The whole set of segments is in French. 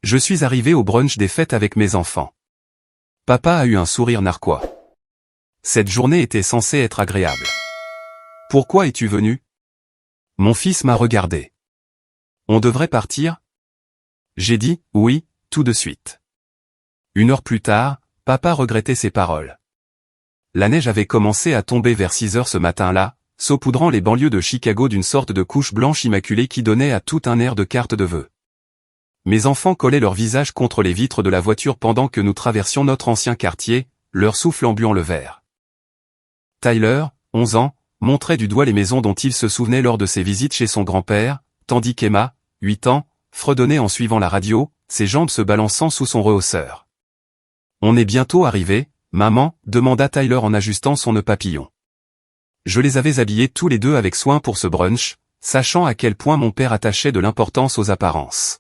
Je suis arrivé au brunch des fêtes avec mes enfants. Papa a eu un sourire narquois. Cette journée était censée être agréable. Pourquoi es-tu venu? Mon fils m'a regardé. On devrait partir? J'ai dit, oui, tout de suite. 1 heure plus tard, papa regrettait ses paroles. La neige avait commencé à tomber vers 6 heures ce matin-là, saupoudrant les banlieues de Chicago d'une sorte de couche blanche immaculée qui donnait à tout un air de carte de vœux. Mes enfants collaient leur visage contre les vitres de la voiture pendant que nous traversions notre ancien quartier, leur souffle embuant le verre. Tyler, 11 ans, montrait du doigt les maisons dont il se souvenait lors de ses visites chez son grand-père, tandis qu'Emma, 8 ans, fredonnait en suivant la radio, ses jambes se balançant sous son rehausseur. « On est bientôt arrivé, maman ?» demanda Tyler en ajustant son nœud papillon. Je les avais habillés tous les deux avec soin pour ce brunch, sachant à quel point mon père attachait de l'importance aux apparences.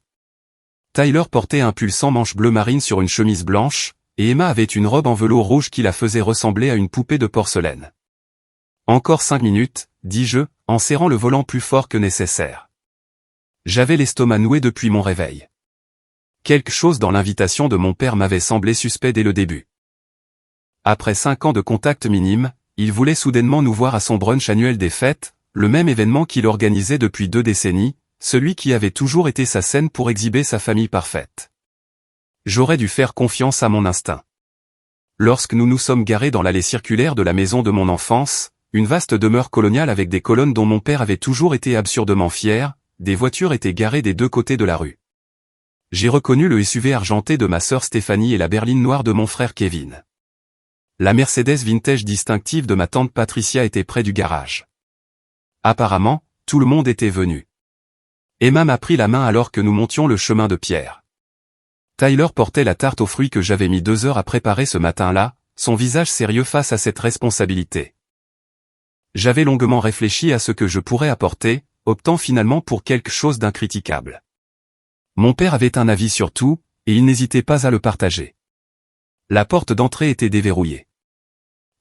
Tyler portait un pull sans manches bleu marine sur une chemise blanche, et Emma avait une robe en velours rouge qui la faisait ressembler à une poupée de porcelaine. « Encore 5 minutes, dis-je, en serrant le volant plus fort que nécessaire. J'avais l'estomac noué depuis mon réveil. Quelque chose dans l'invitation de mon père m'avait semblé suspect dès le début. Après 5 ans de contact minime, il voulait soudainement nous voir à son brunch annuel des fêtes, le même événement qu'il organisait depuis 2 décennies, celui qui avait toujours été sa scène pour exhiber sa famille parfaite. J'aurais dû faire confiance à mon instinct. Lorsque nous nous sommes garés dans l'allée circulaire de la maison de mon enfance, une vaste demeure coloniale avec des colonnes dont mon père avait toujours été absurdement fier, des voitures étaient garées des 2 côtés de la rue. J'ai reconnu le SUV argenté de ma sœur Stéphanie et la berline noire de mon frère Kevin. La Mercedes vintage distinctive de ma tante Patricia était près du garage. Apparemment, tout le monde était venu. Emma m'a pris la main alors que nous montions le chemin de pierre. Tyler portait la tarte aux fruits que j'avais mis 2 heures à préparer ce matin-là, son visage sérieux face à cette responsabilité. J'avais longuement réfléchi à ce que je pourrais apporter, optant finalement pour quelque chose d'incriticable. Mon père avait un avis sur tout, et il n'hésitait pas à le partager. La porte d'entrée était déverrouillée.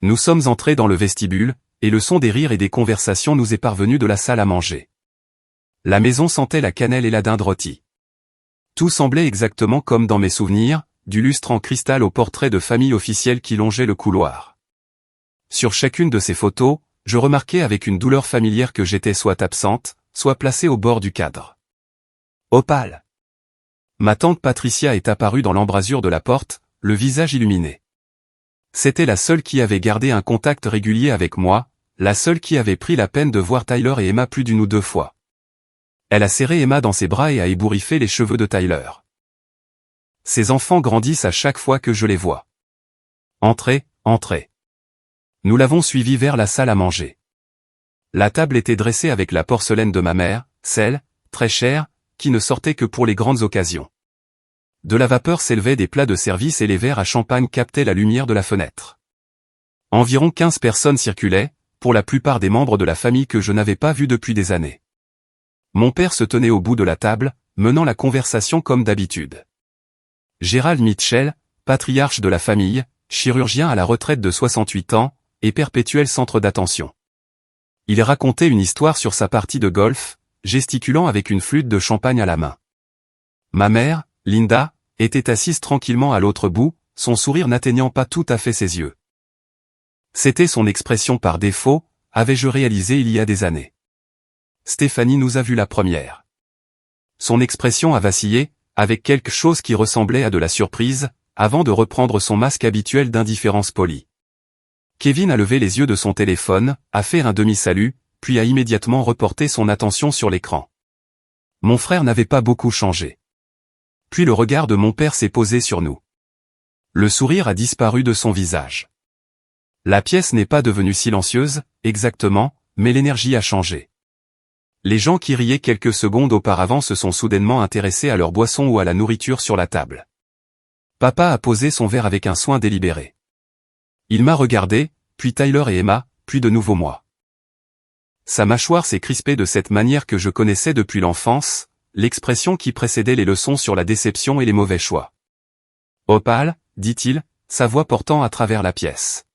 Nous sommes entrés dans le vestibule, et le son des rires et des conversations nous est parvenu de la salle à manger. La maison sentait la cannelle et la dinde rôtie. Tout semblait exactement comme dans mes souvenirs, du lustre en cristal au portrait de famille officiel qui longeait le couloir. Sur chacune de ces photos, je remarquais avec une douleur familière que j'étais soit absente, soit placée au bord du cadre. Opale. Ma tante Patricia est apparue dans l'embrasure de la porte, le visage illuminé. C'était la seule qui avait gardé un contact régulier avec moi, la seule qui avait pris la peine de voir Tyler et Emma plus d'1 ou 2 fois. Elle a serré Emma dans ses bras et a ébouriffé les cheveux de Tyler. Ces enfants grandissent à chaque fois que je les vois. Entrez, entrez. Nous l'avons suivi vers la salle à manger. La table était dressée avec la porcelaine de ma mère, celle, très chère, qui ne sortait que pour les grandes occasions. De la vapeur s'élevaient des plats de service et les verres à champagne captaient la lumière de la fenêtre. Environ 15 personnes circulaient, pour la plupart des membres de la famille que je n'avais pas vus depuis des années. Mon père se tenait au bout de la table, menant la conversation comme d'habitude. Gerald Mitchell, patriarche de la famille, chirurgien à la retraite de 68 ans, et perpétuel centre d'attention. Il racontait une histoire sur sa partie de golf, gesticulant avec une flûte de champagne à la main. Ma mère, Linda, était assise tranquillement à l'autre bout, son sourire n'atteignant pas tout à fait ses yeux. C'était son expression par défaut, avais-je réalisé il y a des années. Stéphanie nous a vus la première. Son expression a vacillé, avec quelque chose qui ressemblait à de la surprise, avant de reprendre son masque habituel d'indifférence polie. Kevin a levé les yeux de son téléphone, a fait un demi-salut, puis a immédiatement reporté son attention sur l'écran. Mon frère n'avait pas beaucoup changé. Puis le regard de mon père s'est posé sur nous. Le sourire a disparu de son visage. La pièce n'est pas devenue silencieuse, exactement, mais l'énergie a changé. Les gens qui riaient quelques secondes auparavant se sont soudainement intéressés à leur boisson ou à la nourriture sur la table. Papa a posé son verre avec un soin délibéré. Il m'a regardé, puis Tyler et Emma, puis de nouveau moi. Sa mâchoire s'est crispée de cette manière que je connaissais depuis l'enfance, l'expression qui précédait les leçons sur la déception et les mauvais choix. « Opale » dit-il, sa voix portant à travers la pièce.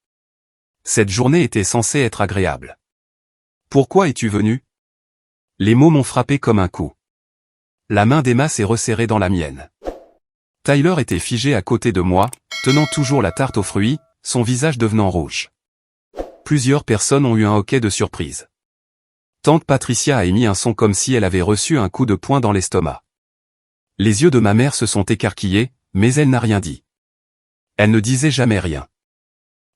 Cette journée était censée être agréable. « Pourquoi es-tu venu ?» Les mots m'ont frappé comme un coup. La main d'Emma s'est resserrée dans la mienne. Tyler était figé à côté de moi, tenant toujours la tarte aux fruits, son visage devenant rouge. Plusieurs personnes ont eu un hoquet de surprise. Tante Patricia a émis un son comme si elle avait reçu un coup de poing dans l'estomac. Les yeux de ma mère se sont écarquillés, mais elle n'a rien dit. Elle ne disait jamais rien.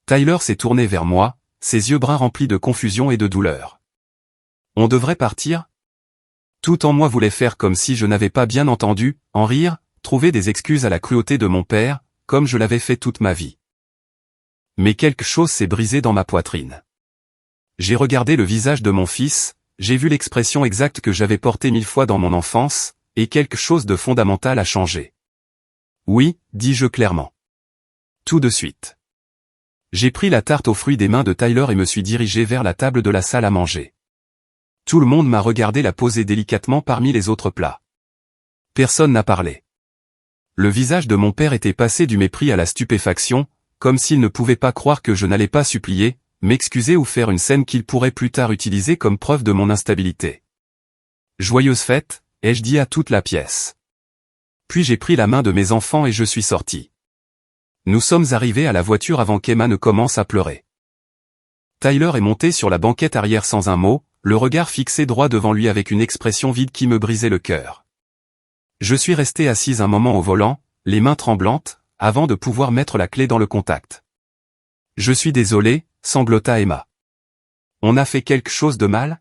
Tyler s'est tourné vers moi, ses yeux bruns remplis de confusion et de douleur. On devrait partir? Tout en moi voulait faire comme si je n'avais pas bien entendu, en rire, trouver des excuses à la cruauté de mon père, comme je l'avais fait toute ma vie. Mais quelque chose s'est brisé dans ma poitrine. J'ai regardé le visage de mon fils, j'ai vu l'expression exacte que j'avais portée 1000 fois dans mon enfance, et quelque chose de fondamental a changé. Oui, dis-je clairement. Tout de suite. J'ai pris la tarte aux fruits des mains de Tyler et me suis dirigé vers la table de la salle à manger. Tout le monde m'a regardé la poser délicatement parmi les autres plats. Personne n'a parlé. Le visage de mon père était passé du mépris à la stupéfaction, comme s'il ne pouvait pas croire que je n'allais pas supplier, m'excuser ou faire une scène qu'il pourrait plus tard utiliser comme preuve de mon instabilité. Joyeuse fête, ai-je dit à toute la pièce. Puis j'ai pris la main de mes enfants et je suis sorti. Nous sommes arrivés à la voiture avant qu'Emma ne commence à pleurer. Tyler est monté sur la banquette arrière sans un mot, le regard fixé droit devant lui avec une expression vide qui me brisait le cœur. Je suis resté assise un moment au volant, les mains tremblantes, avant de pouvoir mettre la clé dans le contact. Je suis désolé, sanglota Emma. On a fait quelque chose de mal?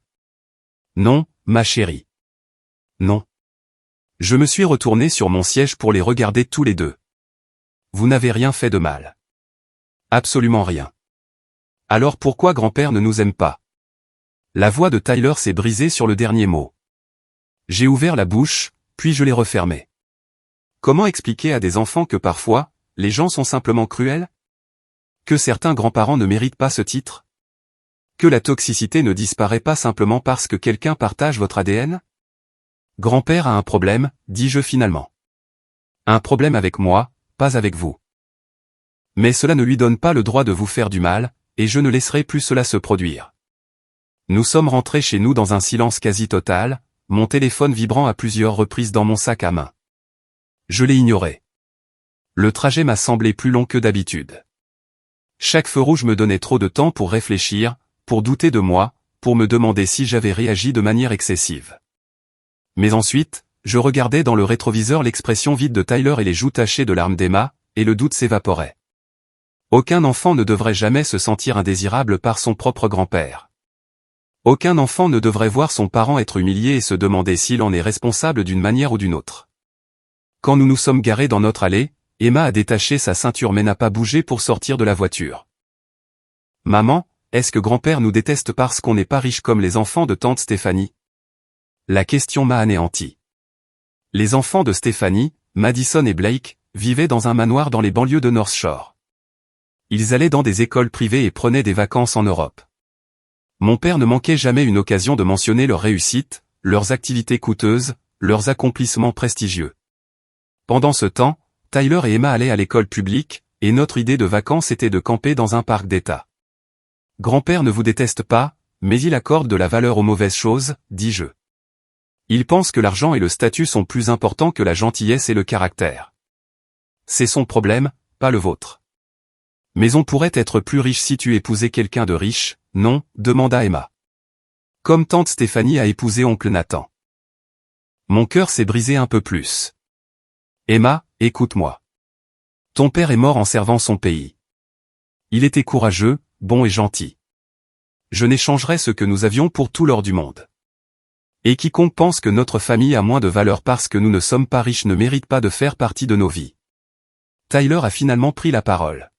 Non, ma chérie. Non. Je me suis retourné sur mon siège pour les regarder tous les deux. Vous n'avez rien fait de mal. Absolument rien. Alors pourquoi grand-père ne nous aime pas? La voix de Tyler s'est brisée sur le dernier mot. J'ai ouvert la bouche, puis je l'ai refermée. Comment expliquer à des enfants que parfois, les gens sont simplement cruels? Que certains grands-parents ne méritent pas ce titre? Que la toxicité ne disparaît pas simplement parce que quelqu'un partage votre ADN? Grand-père a un problème, dis-je finalement. Un problème avec moi, pas avec vous. Mais cela ne lui donne pas le droit de vous faire du mal, et je ne laisserai plus cela se produire. Nous sommes rentrés chez nous dans un silence quasi total, mon téléphone vibrant à plusieurs reprises dans mon sac à main. Je l'ai ignoré. Le trajet m'a semblé plus long que d'habitude. Chaque feu rouge me donnait trop de temps pour réfléchir, pour douter de moi, pour me demander si j'avais réagi de manière excessive. Mais ensuite, je regardais dans le rétroviseur l'expression vide de Tyler et les joues tachées de larmes d'Emma, et le doute s'évaporait. Aucun enfant ne devrait jamais se sentir indésirable par son propre grand-père. Aucun enfant ne devrait voir son parent être humilié et se demander s'il en est responsable d'une manière ou d'une autre. Quand nous nous sommes garés dans notre allée, Emma a détaché sa ceinture mais n'a pas bougé pour sortir de la voiture. Maman, est-ce que grand-père nous déteste parce qu'on n'est pas riche comme les enfants de tante Stéphanie? La question m'a anéanti. Les enfants de Stéphanie, Madison et Blake, vivaient dans un manoir dans les banlieues de North Shore. Ils allaient dans des écoles privées et prenaient des vacances en Europe. Mon père ne manquait jamais une occasion de mentionner leurs réussites, leurs activités coûteuses, leurs accomplissements prestigieux. Pendant ce temps, Tyler et Emma allaient à l'école publique, et notre idée de vacances était de camper dans un parc d'État. Grand-père ne vous déteste pas, mais il accorde de la valeur aux mauvaises choses, dis-je. Il pense que l'argent et le statut sont plus importants que la gentillesse et le caractère. C'est son problème, pas le vôtre. Mais on pourrait être plus riche si tu épousais quelqu'un de riche, non, demanda Emma. Comme tante Stéphanie a épousé oncle Nathan. Mon cœur s'est brisé un peu plus. Emma, écoute-moi. Ton père est mort en servant son pays. Il était courageux, bon et gentil. Je n'échangerais ce que nous avions pour tout l'or du monde. Et quiconque pense que notre famille a moins de valeur parce que nous ne sommes pas riches ne mérite pas de faire partie de nos vies. Tyler a finalement pris la parole.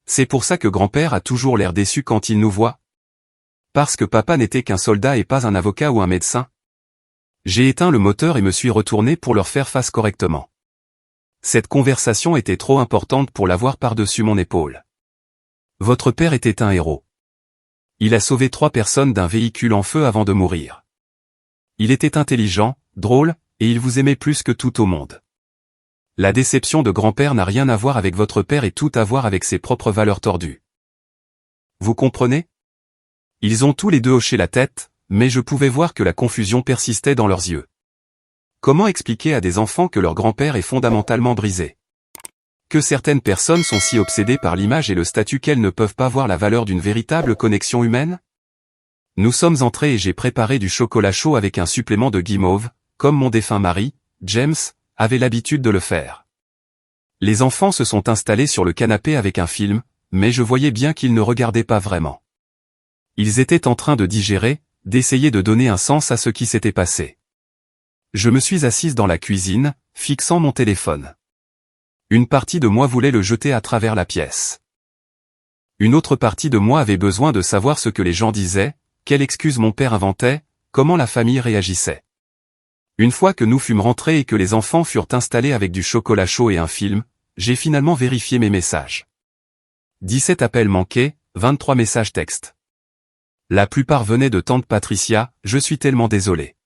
C'est pour ça que grand-père a toujours l'air déçu quand il nous voit? Parce que papa n'était qu'un soldat et pas un avocat ou un médecin? J'ai éteint le moteur et me suis retourné pour leur faire face correctement. Cette conversation était trop importante pour l'avoir par-dessus mon épaule. Votre père était un héros. Il a sauvé 3 personnes d'un véhicule en feu avant de mourir. Il était intelligent, drôle, et il vous aimait plus que tout au monde. La déception de grand-père n'a rien à voir avec votre père et tout à voir avec ses propres valeurs tordues. Vous comprenez? Ils ont tous les deux hoché la tête, mais je pouvais voir que la confusion persistait dans leurs yeux. Comment expliquer à des enfants que leur grand-père est fondamentalement brisé? Que certaines personnes sont si obsédées par l'image et le statut qu'elles ne peuvent pas voir la valeur d'une véritable connexion humaine? Nous sommes entrés et j'ai préparé du chocolat chaud avec un supplément de guimauve, comme mon défunt mari, James, avait l'habitude de le faire. Les enfants se sont installés sur le canapé avec un film, mais je voyais bien qu'ils ne regardaient pas vraiment. Ils étaient en train de digérer, d'essayer de donner un sens à ce qui s'était passé. Je me suis assise dans la cuisine, fixant mon téléphone. Une partie de moi voulait le jeter à travers la pièce. Une autre partie de moi avait besoin de savoir ce que les gens disaient, quelle excuse mon père inventait, comment la famille réagissait. Une fois que nous fûmes rentrés et que les enfants furent installés avec du chocolat chaud et un film, j'ai finalement vérifié mes messages. 17 appels manqués, 23 messages textes. La plupart venaient de tante Patricia, je suis tellement désolé.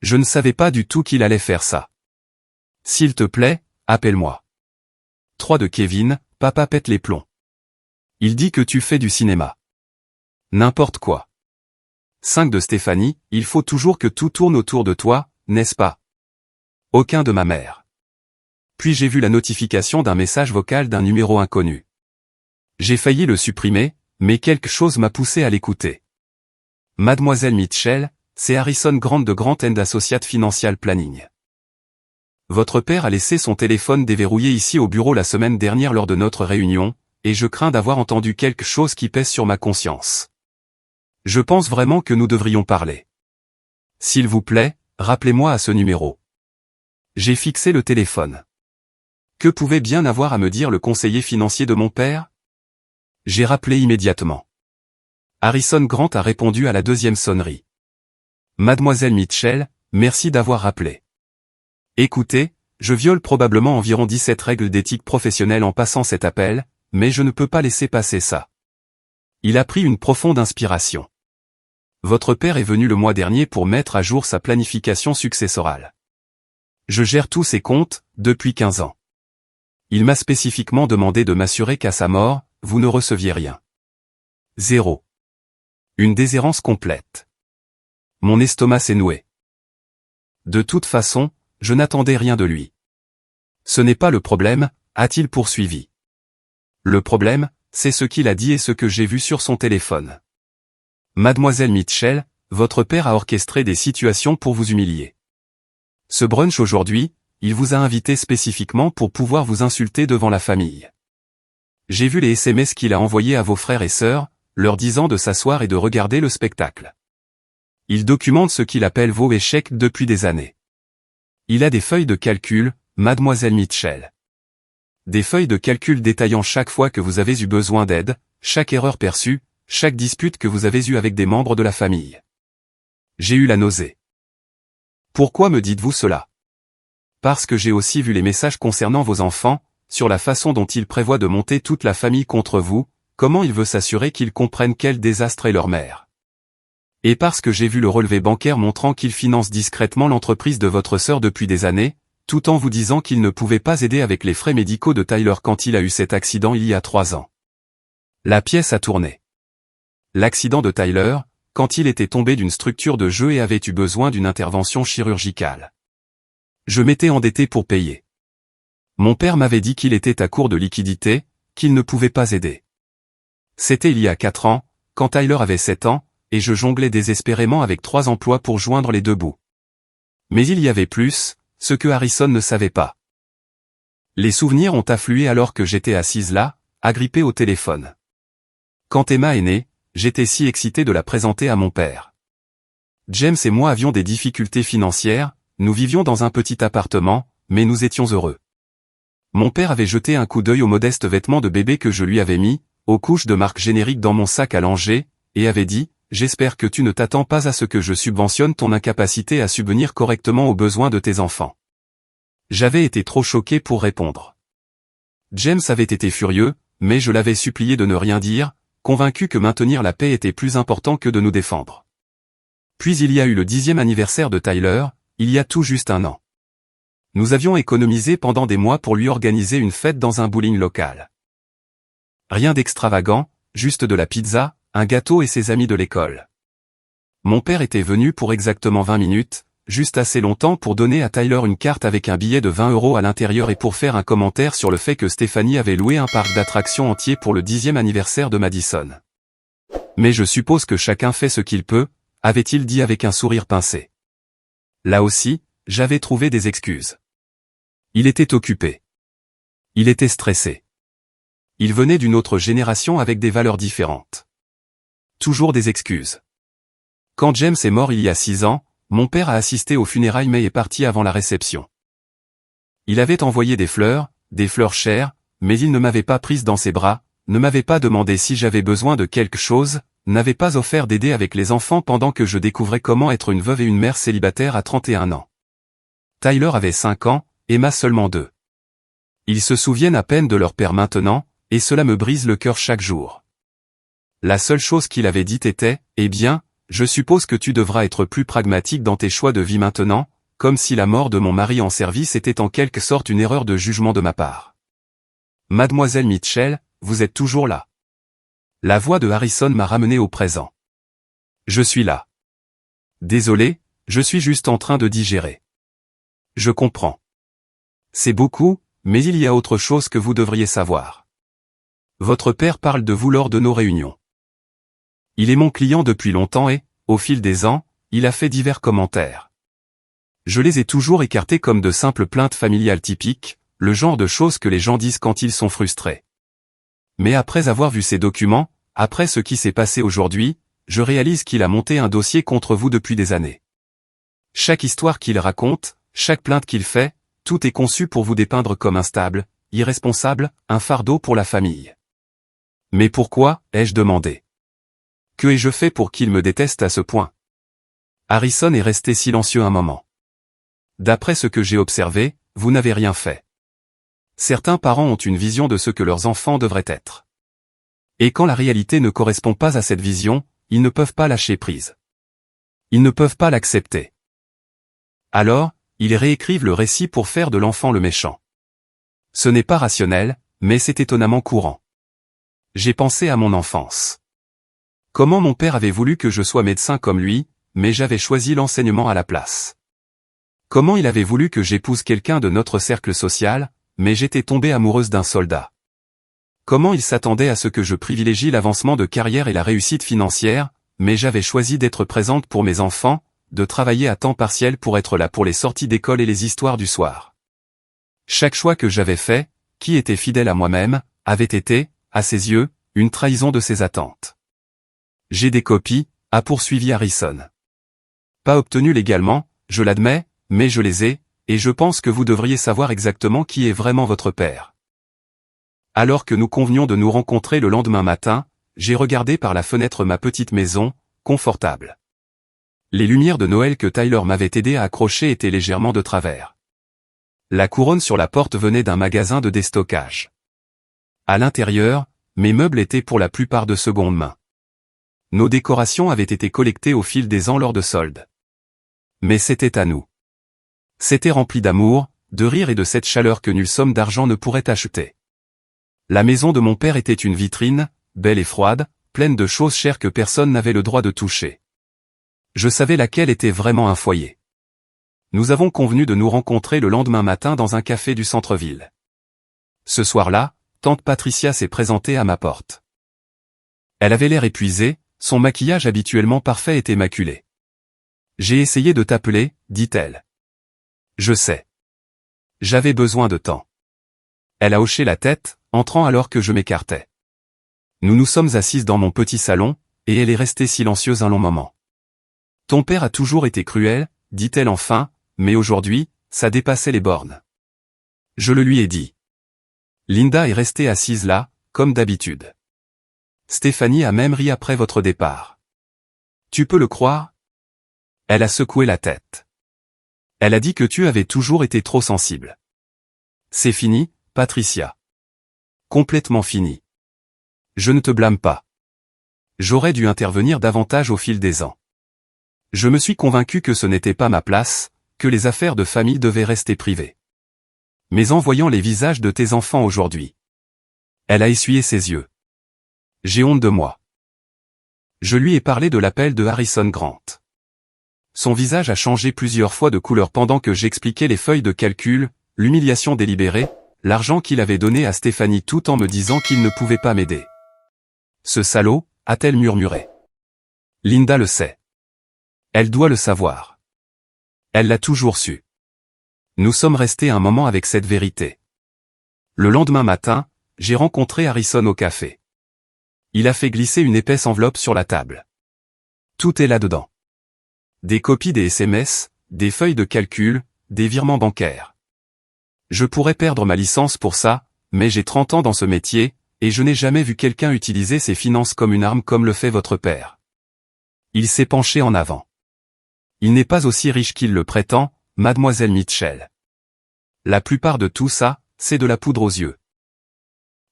Je ne savais pas du tout qu'il allait faire ça. S'il te plaît, appelle-moi. 3 de Kevin, papa pète les plombs. Il dit que tu fais du cinéma. N'importe quoi. 5 de Stéphanie, il faut toujours que tout tourne autour de toi, n'est-ce pas? Aucun de ma mère. Puis j'ai vu la notification d'un message vocal d'un numéro inconnu. J'ai failli le supprimer, mais quelque chose m'a poussé à l'écouter. Mademoiselle Mitchell, c'est Harrison Grant de Grant & Associates Financial Planning. Votre père a laissé son téléphone déverrouillé ici au bureau la semaine dernière lors de notre réunion, et je crains d'avoir entendu quelque chose qui pèse sur ma conscience. Je pense vraiment que nous devrions parler. S'il vous plaît, rappelez-moi à ce numéro. J'ai fixé le téléphone. Que pouvait bien avoir à me dire le conseiller financier de mon père? J'ai rappelé immédiatement. Harrison Grant a répondu à la deuxième sonnerie. Mademoiselle Mitchell, merci d'avoir rappelé. Écoutez, je viole probablement environ 17 règles d'éthique professionnelle en passant cet appel, mais je ne peux pas laisser passer ça. Il a pris une profonde inspiration. Votre père est venu le mois dernier pour mettre à jour sa planification successorale. Je gère tous ses comptes, depuis 15 ans. Il m'a spécifiquement demandé de m'assurer qu'à sa mort, vous ne receviez rien. 0. Une déshérence complète. Mon estomac s'est noué. De toute façon, je n'attendais rien de lui. Ce n'est pas le problème, a-t-il poursuivi. Le problème, c'est ce qu'il a dit et ce que j'ai vu sur son téléphone. Mademoiselle Mitchell, votre père a orchestré des situations pour vous humilier. Ce brunch aujourd'hui, il vous a invité spécifiquement pour pouvoir vous insulter devant la famille. J'ai vu les SMS qu'il a envoyés à vos frères et sœurs, leur disant de s'asseoir et de regarder le spectacle. Il documente ce qu'il appelle vos échecs depuis des années. Il a des feuilles de calcul, Mademoiselle Mitchell. Des feuilles de calcul détaillant chaque fois que vous avez eu besoin d'aide, chaque erreur perçue, chaque dispute que vous avez eue avec des membres de la famille. J'ai eu la nausée. Pourquoi me dites-vous cela? Parce que j'ai aussi vu les messages concernant vos enfants, sur la façon dont il prévoit de monter toute la famille contre vous, comment il veut s'assurer qu'ils comprennent quel désastre est leur mère. Et parce que j'ai vu le relevé bancaire montrant qu'il finance discrètement l'entreprise de votre sœur depuis des années, tout en vous disant qu'il ne pouvait pas aider avec les frais médicaux de Tyler quand il a eu cet accident il y a 3 ans. La pièce a tourné. L'accident de Tyler, quand il était tombé d'une structure de jeu et avait eu besoin d'une intervention chirurgicale. Je m'étais endetté pour payer. Mon père m'avait dit qu'il était à court de liquidités, qu'il ne pouvait pas aider. C'était il y a 4 ans, quand Tyler avait 7 ans, et je jonglais désespérément avec 3 emplois pour joindre les deux bouts. Mais il y avait plus, ce que Harrison ne savait pas. Les souvenirs ont afflué alors que j'étais assise là, agrippée au téléphone. Quand Emma est née, j'étais si excité de la présenter à mon père. James et moi avions des difficultés financières, nous vivions dans un petit appartement, mais nous étions heureux. Mon père avait jeté un coup d'œil aux modestes vêtements de bébé que je lui avais mis, aux couches de marque générique dans mon sac à langer, et avait dit, « J'espère que tu ne t'attends pas à ce que je subventionne ton incapacité à subvenir correctement aux besoins de tes enfants. » J'avais été trop choqué pour répondre. James avait été furieux, mais je l'avais supplié de ne rien dire, convaincu que maintenir la paix était plus important que de nous défendre. Puis il y a eu le 10e anniversaire de Tyler, il y a tout juste 1 an. Nous avions économisé pendant des mois pour lui organiser une fête dans un bowling local. Rien d'extravagant, juste de la pizza, un gâteau et ses amis de l'école. Mon père était venu pour exactement 20 minutes, juste assez longtemps pour donner à Tyler une carte avec un billet de 20 € à l'intérieur et pour faire un commentaire sur le fait que Stéphanie avait loué un parc d'attractions entier pour le 10e anniversaire de Madison. Mais je suppose que chacun fait ce qu'il peut, avait-il dit avec un sourire pincé. Là aussi, j'avais trouvé des excuses. Il était occupé. Il était stressé. Il venait d'une autre génération avec des valeurs différentes. Toujours des excuses. Quand James est mort il y a 6 ans, mon père a assisté aux funérailles mais est parti avant la réception. Il avait envoyé des fleurs chères, mais il ne m'avait pas prise dans ses bras, ne m'avait pas demandé si j'avais besoin de quelque chose, n'avait pas offert d'aider avec les enfants pendant que je découvrais comment être une veuve et une mère célibataire à 31 ans. Tyler avait 5 ans, Emma seulement 2. Ils se souviennent à peine de leur père maintenant, et cela me brise le cœur chaque jour. La seule chose qu'il avait dite était, eh bien, je suppose que tu devras être plus pragmatique dans tes choix de vie maintenant, comme si la mort de mon mari en service était en quelque sorte une erreur de jugement de ma part. Mademoiselle Mitchell, vous êtes toujours là. La voix de Harrison m'a ramené au présent. Je suis là. Désolé, je suis juste en train de digérer. Je comprends. C'est beaucoup, mais il y a autre chose que vous devriez savoir. Votre père parle de vous lors de nos réunions. Il est mon client depuis longtemps et, au fil des ans, il a fait divers commentaires. Je les ai toujours écartés comme de simples plaintes familiales typiques, le genre de choses que les gens disent quand ils sont frustrés. Mais après avoir vu ces documents, après ce qui s'est passé aujourd'hui, je réalise qu'il a monté un dossier contre vous depuis des années. Chaque histoire qu'il raconte, chaque plainte qu'il fait, tout est conçu pour vous dépeindre comme instable, irresponsable, un fardeau pour la famille. Mais pourquoi, ai-je demandé. Que ai-je fait pour qu'il me déteste à ce point? Harrison est resté silencieux un moment. D'après ce que j'ai observé, vous n'avez rien fait. Certains parents ont une vision de ce que leurs enfants devraient être. Et quand la réalité ne correspond pas à cette vision, ils ne peuvent pas lâcher prise. Ils ne peuvent pas l'accepter. Alors, ils réécrivent le récit pour faire de l'enfant le méchant. Ce n'est pas rationnel, mais c'est étonnamment courant. J'ai pensé à mon enfance. Comment mon père avait voulu que je sois médecin comme lui, mais j'avais choisi l'enseignement à la place. Comment il avait voulu que j'épouse quelqu'un de notre cercle social, mais j'étais tombée amoureuse d'un soldat. Comment il s'attendait à ce que je privilégie l'avancement de carrière et la réussite financière, mais j'avais choisi d'être présente pour mes enfants, de travailler à temps partiel pour être là pour les sorties d'école et les histoires du soir. Chaque choix que j'avais fait, qui était fidèle à moi-même, avait été, à ses yeux, une trahison de ses attentes. J'ai des copies, a poursuivi Harrison. Pas obtenues légalement, je l'admets, mais je les ai, et je pense que vous devriez savoir exactement qui est vraiment votre père. Alors que nous convenions de nous rencontrer le lendemain matin, j'ai regardé par la fenêtre ma petite maison, confortable. Les lumières de Noël que Tyler m'avait aidé à accrocher étaient légèrement de travers. La couronne sur la porte venait d'un magasin de déstockage. À l'intérieur, mes meubles étaient pour la plupart de seconde main. Nos décorations avaient été collectées au fil des ans lors de soldes. Mais c'était à nous. C'était rempli d'amour, de rire et de cette chaleur que nulle somme d'argent ne pourrait acheter. La maison de mon père était une vitrine, belle et froide, pleine de choses chères que personne n'avait le droit de toucher. Je savais laquelle était vraiment un foyer. Nous avons convenu de nous rencontrer le lendemain matin dans un café du centre-ville. Ce soir-là, tante Patricia s'est présentée à ma porte. Elle avait l'air épuisée, son maquillage habituellement parfait était maculé. J'ai essayé de t'appeler, dit-elle. Je sais. J'avais besoin de temps. Elle a hoché la tête, entrant alors que je m'écartais. Nous nous sommes assises dans mon petit salon, et elle est restée silencieuse un long moment. Ton père a toujours été cruel, dit-elle enfin, mais aujourd'hui, ça dépassait les bornes. Je le lui ai dit. Linda est restée assise là, comme d'habitude. Stéphanie a même ri après votre départ. Tu peux le croire? Elle a secoué la tête. Elle a dit que tu avais toujours été trop sensible. C'est fini, Patricia. Complètement fini. Je ne te blâme pas. J'aurais dû intervenir davantage au fil des ans. Je me suis convaincu que ce n'était pas ma place, que les affaires de famille devaient rester privées. Mais en voyant les visages de tes enfants aujourd'hui. Elle a essuyé ses yeux. J'ai honte de moi. Je lui ai parlé de l'appel de Harrison Grant. Son visage a changé plusieurs fois de couleur pendant que j'expliquais les feuilles de calcul, l'humiliation délibérée, l'argent qu'il avait donné à Stéphanie tout en me disant qu'il ne pouvait pas m'aider. Ce salaud, a-t-elle murmuré. Linda le sait. Elle doit le savoir. Elle l'a toujours su. Nous sommes restés un moment avec cette vérité. Le lendemain matin, j'ai rencontré Harrison au café. Il a fait glisser une épaisse enveloppe sur la table. Tout est là-dedans. Des copies des SMS, des feuilles de calcul, des virements bancaires. Je pourrais perdre ma licence pour ça, mais j'ai 30 ans dans ce métier, et je n'ai jamais vu quelqu'un utiliser ses finances comme une arme comme le fait votre père. Il s'est penché en avant. Il n'est pas aussi riche qu'il le prétend, mademoiselle Mitchell. La plupart de tout ça, c'est de la poudre aux yeux.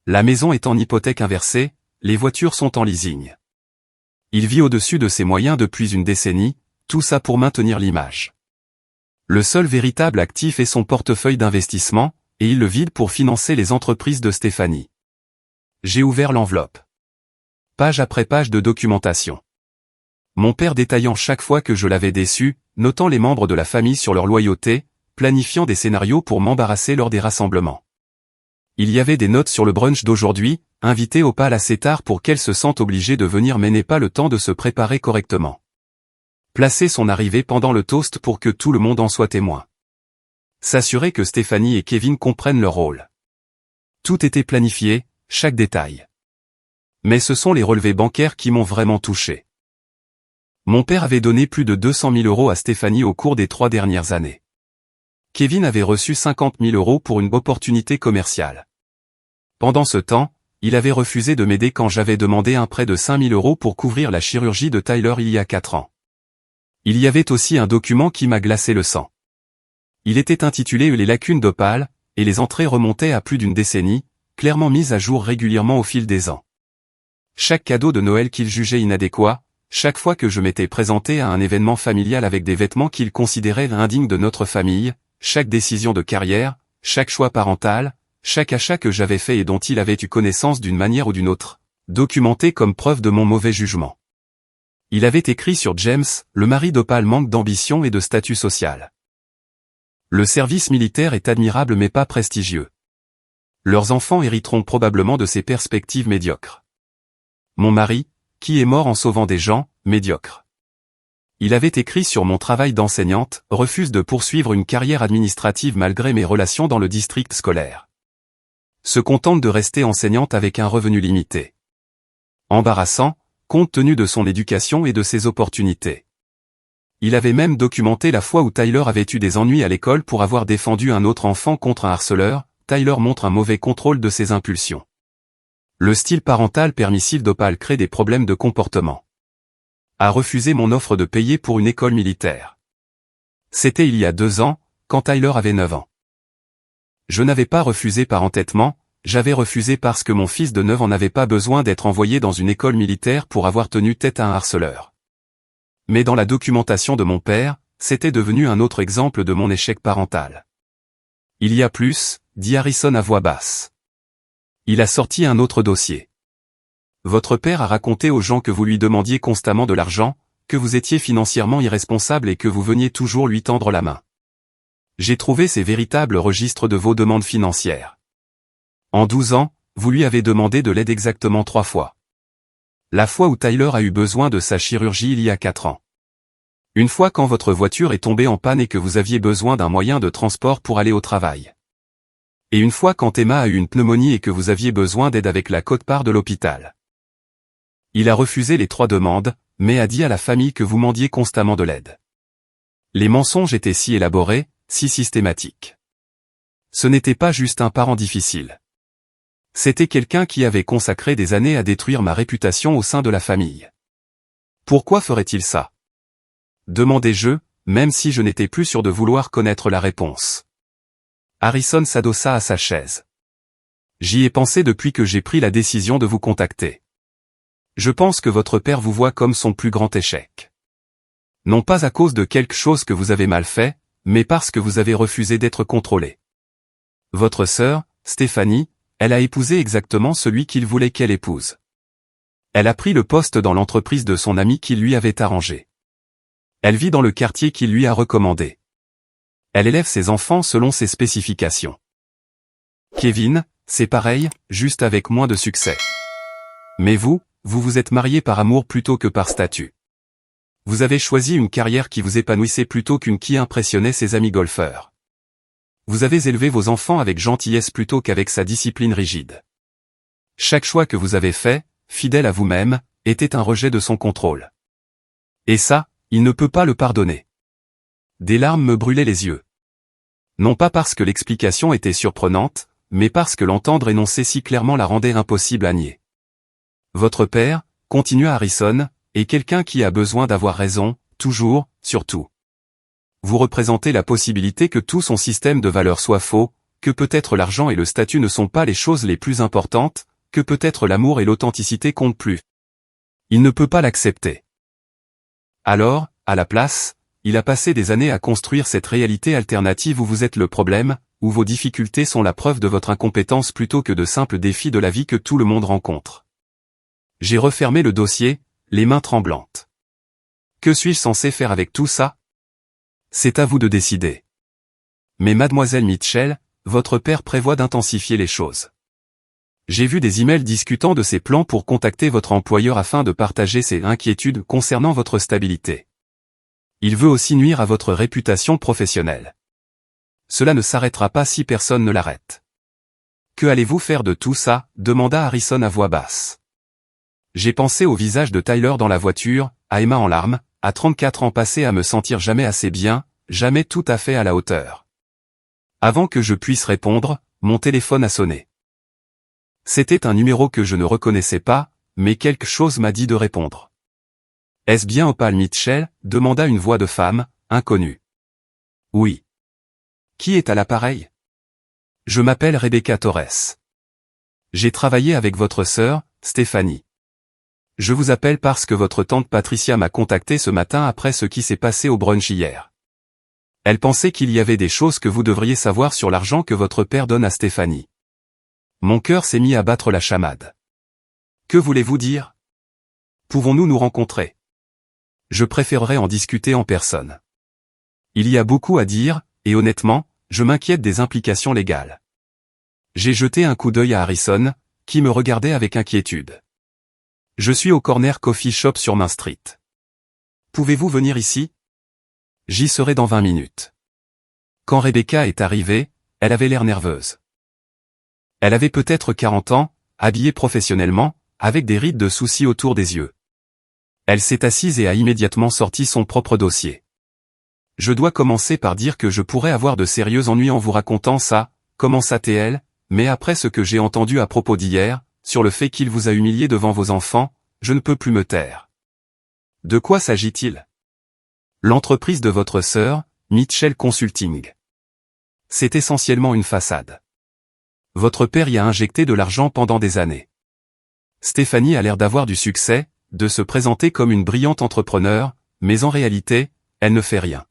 La maison est en hypothèque inversée, les voitures sont en leasing. Il vit au-dessus de ses moyens depuis une décennie, tout ça pour maintenir l'image. Le seul véritable actif est son portefeuille d'investissement, et il le vide pour financer les entreprises de Stéphanie. J'ai ouvert l'enveloppe. Page après page de documentation. Mon père détaillant chaque fois que je l'avais déçu, notant les membres de la famille sur leur loyauté, planifiant des scénarios pour m'embarrasser lors des rassemblements. Il y avait des notes sur le brunch d'aujourd'hui, invité Opal assez tard pour qu'elle se sente obligée de venir mais n'ait pas le temps de se préparer correctement. Placer son arrivée pendant le toast pour que tout le monde en soit témoin. S'assurer que Stéphanie et Kevin comprennent leur rôle. Tout était planifié, chaque détail. Mais ce sont les relevés bancaires qui m'ont vraiment touché. Mon père avait donné plus de 200 000 € à Stéphanie au cours des 3 dernières années. Kevin avait reçu 50 000 € pour une opportunité commerciale. Pendant ce temps, il avait refusé de m'aider quand j'avais demandé un prêt de 5 000 € pour couvrir la chirurgie de Tyler il y a 4 ans. Il y avait aussi un document qui m'a glacé le sang. Il était intitulé « Les lacunes d'Opal » et les entrées remontaient à plus d'une décennie, clairement mises à jour régulièrement au fil des ans. Chaque cadeau de Noël qu'il jugeait inadéquat, chaque fois que je m'étais présenté à un événement familial avec des vêtements qu'il considérait indignes de notre famille, chaque décision de carrière, chaque choix parental, chaque achat que j'avais fait et dont il avait eu connaissance d'une manière ou d'une autre, documenté comme preuve de mon mauvais jugement. Il avait écrit sur James, le mari d'Opal manque d'ambition et de statut social. Le service militaire est admirable mais pas prestigieux. Leurs enfants hériteront probablement de ses perspectives médiocres. Mon mari, qui est mort en sauvant des gens, médiocre. Il avait écrit sur mon travail d'enseignante, refuse de poursuivre une carrière administrative malgré mes relations dans le district scolaire. Se contente de rester enseignante avec un revenu limité. Embarrassant, compte tenu de son éducation et de ses opportunités. Il avait même documenté la fois où Tyler avait eu des ennuis à l'école pour avoir défendu un autre enfant contre un harceleur. Tyler montre un mauvais contrôle de ses impulsions. Le style parental permissif d'Opal crée des problèmes de comportement. A refusé mon offre de payer pour une école militaire. C'était il y a 2 ans, quand Tyler avait 9 ans. Je n'avais pas refusé par entêtement, j'avais refusé parce que mon fils de 9 ans n'avait pas besoin d'être envoyé dans une école militaire pour avoir tenu tête à un harceleur. Mais dans la documentation de mon père, c'était devenu un autre exemple de mon échec parental. Il y a plus, dit Harrison à voix basse. Il a sorti un autre dossier. Votre père a raconté aux gens que vous lui demandiez constamment de l'argent, que vous étiez financièrement irresponsable et que vous veniez toujours lui tendre la main. J'ai trouvé ces véritables registres de vos demandes financières. En 12 ans, vous lui avez demandé de l'aide exactement 3 fois. La fois où Tyler a eu besoin de sa chirurgie il y a 4 ans. Une fois quand votre voiture est tombée en panne et que vous aviez besoin d'un moyen de transport pour aller au travail. Et une fois quand Emma a eu une pneumonie et que vous aviez besoin d'aide avec la quote-part de l'hôpital. Il a refusé les 3 demandes, mais a dit à la famille que vous mendiez constamment de l'aide. Les mensonges étaient si élaborés, si systématiques. Ce n'était pas juste un parent difficile. C'était quelqu'un qui avait consacré des années à détruire ma réputation au sein de la famille. Pourquoi ferait-il ça? Demandai-je, même si je n'étais plus sûr de vouloir connaître la réponse. Harrison s'adossa à sa chaise. J'y ai pensé depuis que j'ai pris la décision de vous contacter. Je pense que votre père vous voit comme son plus grand échec. Non pas à cause de quelque chose que vous avez mal fait, mais parce que vous avez refusé d'être contrôlé. Votre sœur, Stéphanie, elle a épousé exactement celui qu'il voulait qu'elle épouse. Elle a pris le poste dans l'entreprise de son ami qui lui avait arrangé. Elle vit dans le quartier qu'il lui a recommandé. Elle élève ses enfants selon ses spécifications. Kevin, c'est pareil, juste avec moins de succès. Mais vous vous êtes marié par amour plutôt que par statut. Vous avez choisi une carrière qui vous épanouissait plutôt qu'une qui impressionnait ses amis golfeurs. Vous avez élevé vos enfants avec gentillesse plutôt qu'avec sa discipline rigide. Chaque choix que vous avez fait, fidèle à vous-même, était un rejet de son contrôle. Et ça, il ne peut pas le pardonner. Des larmes me brûlaient les yeux. Non pas parce que l'explication était surprenante, mais parce que l'entendre énoncer si clairement la rendait impossible à nier. Votre père, continua Harrison, est quelqu'un qui a besoin d'avoir raison, toujours, surtout. Vous représentez la possibilité que tout son système de valeurs soit faux, que peut-être l'argent et le statut ne sont pas les choses les plus importantes, que peut-être l'amour et l'authenticité comptent plus. Il ne peut pas l'accepter. Alors, à la place, il a passé des années à construire cette réalité alternative où vous êtes le problème, où vos difficultés sont la preuve de votre incompétence plutôt que de simples défis de la vie que tout le monde rencontre. J'ai refermé le dossier, les mains tremblantes. Que suis-je censé faire avec tout ça? C'est à vous de décider. Mais mademoiselle Mitchell, votre père prévoit d'intensifier les choses. J'ai vu des emails discutant de ses plans pour contacter votre employeur afin de partager ses inquiétudes concernant votre stabilité. Il veut aussi nuire à votre réputation professionnelle. Cela ne s'arrêtera pas si personne ne l'arrête. Que allez-vous faire de tout ça? Demanda Harrison à voix basse. J'ai pensé au visage de Tyler dans la voiture, à Emma en larmes, à 34 ans passés à me sentir jamais assez bien, jamais tout à fait à la hauteur. Avant que je puisse répondre, mon téléphone a sonné. C'était un numéro que je ne reconnaissais pas, mais quelque chose m'a dit de répondre. Est-ce bien Opal Mitchell? Demanda une voix de femme, inconnue. Oui. Qui est à l'appareil? Je m'appelle Rebecca Torres. J'ai travaillé avec votre sœur, Stéphanie. Je vous appelle parce que votre tante Patricia m'a contacté ce matin après ce qui s'est passé au brunch hier. Elle pensait qu'il y avait des choses que vous devriez savoir sur l'argent que votre père donne à Stéphanie. Mon cœur s'est mis à battre la chamade. Que voulez-vous dire? Pouvons-nous nous rencontrer? Je préférerais en discuter en personne. Il y a beaucoup à dire, et honnêtement, je m'inquiète des implications légales. J'ai jeté un coup d'œil à Harrison, qui me regardait avec inquiétude. Je suis au Corner Coffee Shop sur Main Street. Pouvez-vous venir ici? J'y serai dans 20 minutes. Quand Rebecca est arrivée, elle avait l'air nerveuse. Elle avait peut-être 40 ans, habillée professionnellement, avec des rides de soucis autour des yeux. Elle s'est assise et a immédiatement sorti son propre dossier. Je dois commencer par dire que je pourrais avoir de sérieux ennuis en vous racontant ça, commença-t-elle, mais après ce que j'ai entendu à propos d'hier, sur le fait qu'il vous a humilié devant vos enfants, je ne peux plus me taire. De quoi s'agit-il? L'entreprise de votre sœur, Mitchell Consulting. C'est essentiellement une façade. Votre père y a injecté de l'argent pendant des années. Stéphanie a l'air d'avoir du succès, de se présenter comme une brillante entrepreneur, mais en réalité, elle ne fait rien.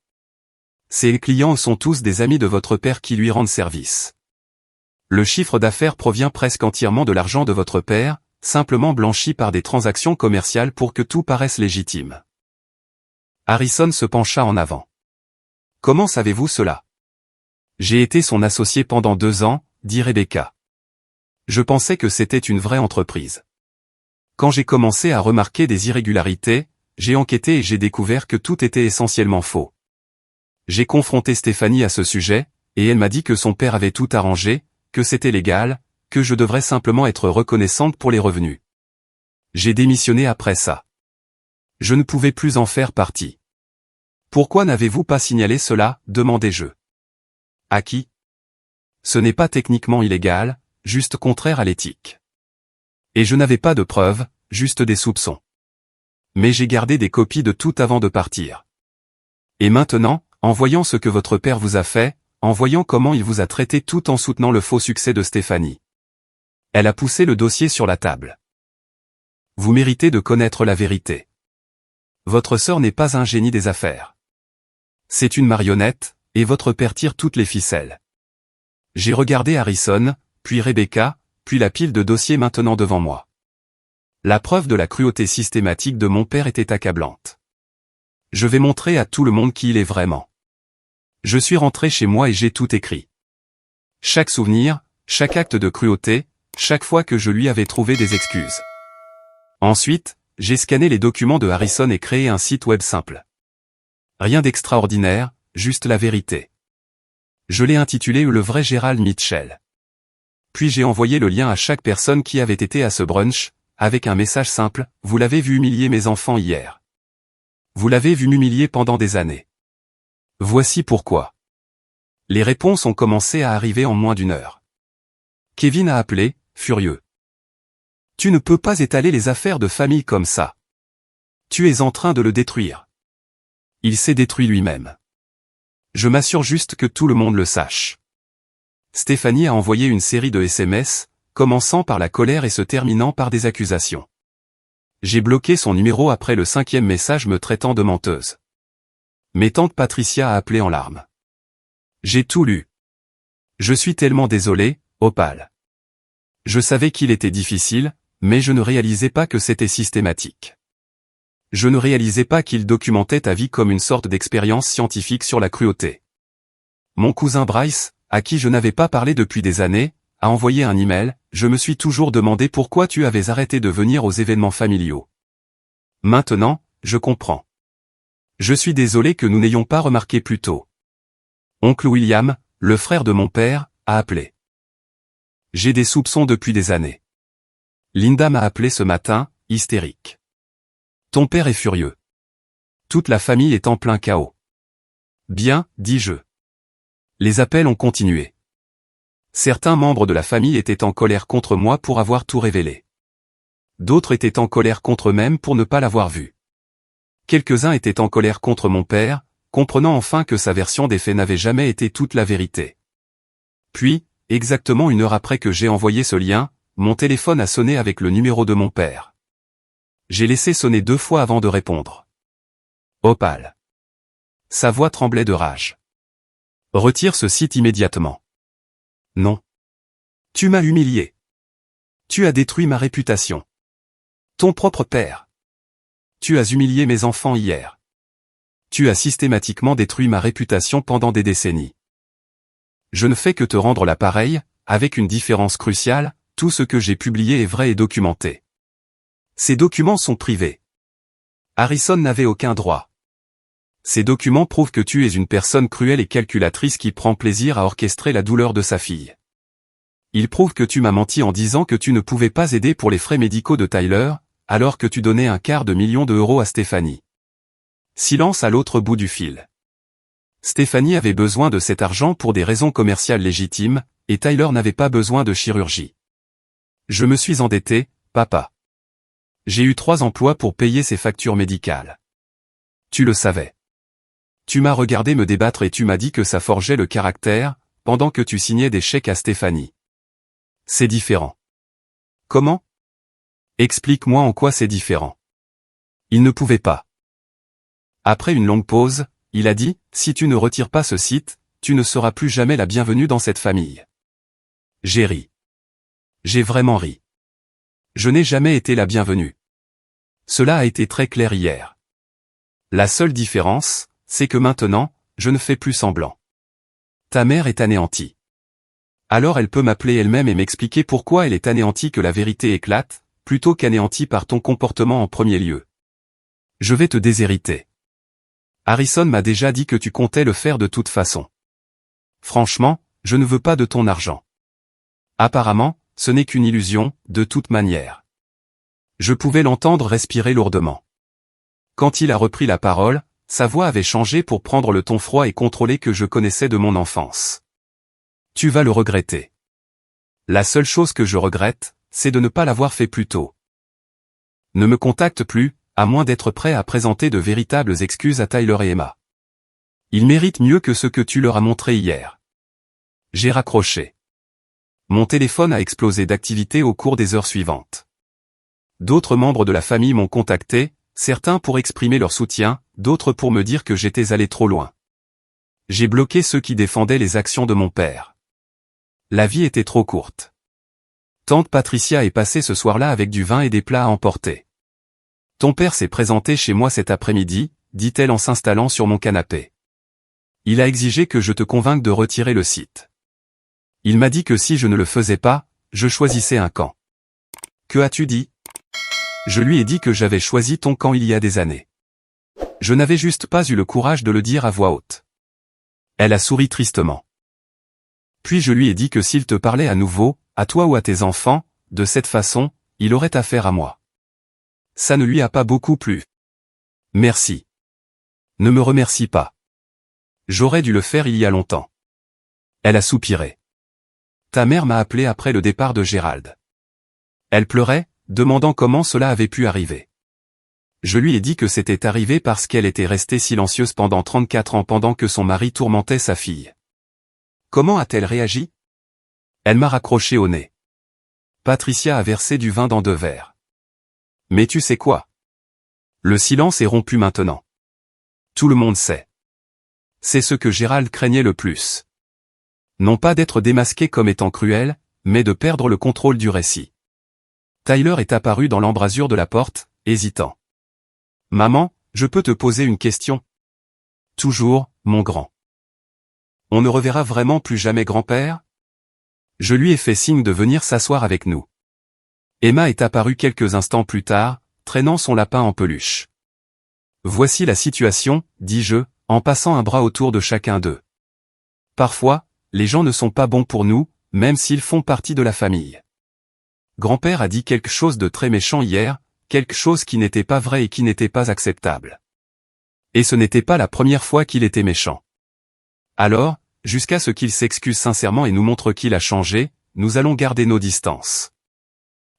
Ses clients sont tous des amis de votre père qui lui rendent service. Le chiffre d'affaires provient presque entièrement de l'argent de votre père, simplement blanchi par des transactions commerciales pour que tout paraisse légitime. Harrison se pencha en avant. Comment savez-vous cela? J'ai été son associé pendant 2 ans, dit Rebecca. Je pensais que c'était une vraie entreprise. Quand j'ai commencé à remarquer des irrégularités, j'ai enquêté et j'ai découvert que tout était essentiellement faux. J'ai confronté Stéphanie à ce sujet, et elle m'a dit que son père avait tout arrangé, que c'était légal, que je devrais simplement être reconnaissante pour les revenus. J'ai démissionné après ça. Je ne pouvais plus en faire partie. Pourquoi n'avez-vous pas signalé cela, demandai-je. À qui? Ce n'est pas techniquement illégal, juste contraire à l'éthique. Et je n'avais pas de preuves, juste des soupçons. Mais j'ai gardé des copies de tout avant de partir. Et maintenant, en voyant ce que votre père vous a fait, en voyant comment il vous a traité tout en soutenant le faux succès de Stéphanie. Elle a poussé le dossier sur la table. Vous méritez de connaître la vérité. Votre sœur n'est pas un génie des affaires. C'est une marionnette, et votre père tire toutes les ficelles. J'ai regardé Harrison, puis Rebecca, puis la pile de dossiers maintenant devant moi. La preuve de la cruauté systématique de mon père était accablante. Je vais montrer à tout le monde qui il est vraiment. Je suis rentré chez moi et j'ai tout écrit. Chaque souvenir, chaque acte de cruauté, chaque fois que je lui avais trouvé des excuses. Ensuite, j'ai scanné les documents de Harrison et créé un site web simple. Rien d'extraordinaire, juste la vérité. Je l'ai intitulé Le vrai Gérald Mitchell. Puis j'ai envoyé le lien à chaque personne qui avait été à ce brunch, avec un message simple, vous l'avez vu humilier mes enfants hier. Vous l'avez vu m'humilier pendant des années. Voici pourquoi. Les réponses ont commencé à arriver en moins d'une heure. Kevin a appelé, furieux. Tu ne peux pas étaler les affaires de famille comme ça. Tu es en train de le détruire. Il s'est détruit lui-même. Je m'assure juste que tout le monde le sache. Stéphanie a envoyé une série de SMS, commençant par la colère et se terminant par des accusations. J'ai bloqué son numéro après le 5e message me traitant de menteuse. Mais tante Patricia a appelé en larmes. J'ai tout lu. Je suis tellement désolé, Opal. Je savais qu'il était difficile, mais je ne réalisais pas que c'était systématique. Je ne réalisais pas qu'il documentait ta vie comme une sorte d'expérience scientifique sur la cruauté. Mon cousin Bryce, à qui je n'avais pas parlé depuis des années, a envoyé un email, je me suis toujours demandé pourquoi tu avais arrêté de venir aux événements familiaux. Maintenant, je comprends. Je suis désolé que nous n'ayons pas remarqué plus tôt. Oncle William, le frère de mon père, a appelé. J'ai des soupçons depuis des années. Linda m'a appelé ce matin, hystérique. Ton père est furieux. Toute la famille est en plein chaos. Bien, dis-je. Les appels ont continué. Certains membres de la famille étaient en colère contre moi pour avoir tout révélé. D'autres étaient en colère contre eux-mêmes pour ne pas l'avoir vu. Quelques-uns étaient en colère contre mon père, comprenant enfin que sa version des faits n'avait jamais été toute la vérité. Puis, exactement une heure après que j'ai envoyé ce lien, mon téléphone a sonné avec le numéro de mon père. J'ai laissé sonner 2 fois avant de répondre. Opal. Sa voix tremblait de rage. Retire ce site immédiatement. Non. Tu m'as humilié. Tu as détruit ma réputation. Ton propre père. Tu as humilié mes enfants hier. Tu as systématiquement détruit ma réputation pendant des décennies. Je ne fais que te rendre l'appareil, avec une différence cruciale, tout ce que j'ai publié est vrai et documenté. Ces documents sont privés. Harrison n'avait aucun droit. Ces documents prouvent que tu es une personne cruelle et calculatrice qui prend plaisir à orchestrer la douleur de sa fille. Ils prouvent que tu m'as menti en disant que tu ne pouvais pas aider pour les frais médicaux de Tyler, alors que tu donnais $250 000 à Stéphanie. Silence à l'autre bout du fil. Stéphanie avait besoin de cet argent pour des raisons commerciales légitimes, et Tyler n'avait pas besoin de chirurgie. Je me suis endetté, papa. J'ai eu 3 emplois pour payer ses factures médicales. Tu le savais. Tu m'as regardé me débattre et tu m'as dit que ça forgeait le caractère, pendant que tu signais des chèques à Stéphanie. C'est différent. Comment? Explique-moi en quoi c'est différent. Il ne pouvait pas. Après une longue pause, il a dit, si tu ne retires pas ce site, tu ne seras plus jamais la bienvenue dans cette famille. J'ai ri. J'ai vraiment ri. Je n'ai jamais été la bienvenue. Cela a été très clair hier. La seule différence, c'est que maintenant, je ne fais plus semblant. Ta mère est anéantie. Alors elle peut m'appeler elle-même et m'expliquer pourquoi elle est anéantie que la vérité éclate, plutôt qu'anéantie par ton comportement en premier lieu. Je vais te déshériter. Harrison m'a déjà dit que tu comptais le faire de toute façon. Franchement, je ne veux pas de ton argent. Apparemment, ce n'est qu'une illusion, de toute manière. Je pouvais l'entendre respirer lourdement. Quand il a repris la parole, sa voix avait changé pour prendre le ton froid et contrôlé que je connaissais de mon enfance. Tu vas le regretter. La seule chose que je regrette, c'est de ne pas l'avoir fait plus tôt. Ne me contacte plus, à moins d'être prêt à présenter de véritables excuses à Tyler et Emma. Ils méritent mieux que ce que tu leur as montré hier. J'ai raccroché. Mon téléphone a explosé d'activité au cours des heures suivantes. D'autres membres de la famille m'ont contacté, certains pour exprimer leur soutien, d'autres pour me dire que j'étais allé trop loin. J'ai bloqué ceux qui défendaient les actions de mon père. La vie était trop courte. Tante Patricia est passée ce soir-là avec du vin et des plats à emporter. Ton père s'est présenté chez moi cet après-midi, dit-elle en s'installant sur mon canapé. Il a exigé que je te convainque de retirer le site. Il m'a dit que si je ne le faisais pas, je choisissais un camp. Que as-tu dit? Je lui ai dit que j'avais choisi ton camp il y a des années. Je n'avais juste pas eu le courage de le dire à voix haute. Elle a souri tristement. Puis je lui ai dit que s'il te parlait à nouveau, à toi ou à tes enfants, de cette façon, il aurait affaire à moi. Ça ne lui a pas beaucoup plu. Merci. Ne me remercie pas. J'aurais dû le faire il y a longtemps. Elle a soupiré. Ta mère m'a appelé après le départ de Gérald. Elle pleurait, demandant comment cela avait pu arriver. Je lui ai dit que c'était arrivé parce qu'elle était restée silencieuse pendant 34 ans pendant que son mari tourmentait sa fille. Comment a-t-elle réagi? Elle m'a raccroché au nez. Patricia a versé du vin dans 2 verres. Mais tu sais quoi? Le silence est rompu maintenant. Tout le monde sait. C'est ce que Gérald craignait le plus. Non pas d'être démasqué comme étant cruel, mais de perdre le contrôle du récit. Tyler est apparu dans l'embrasure de la porte, hésitant. « Maman, je peux te poser une question? » « Toujours, mon grand. »« On ne reverra vraiment plus jamais grand-père ?» Je lui ai fait signe de venir s'asseoir avec nous. Emma est apparue quelques instants plus tard, traînant son lapin en peluche. « Voici la situation, dis-je, en passant un bras autour de chacun d'eux. Parfois, les gens ne sont pas bons pour nous, même s'ils font partie de la famille. Grand-père a dit quelque chose de très méchant hier, quelque chose qui n'était pas vrai et qui n'était pas acceptable. Et ce n'était pas la première fois qu'il était méchant. Alors, jusqu'à ce qu'il s'excuse sincèrement et nous montre qu'il a changé, nous allons garder nos distances.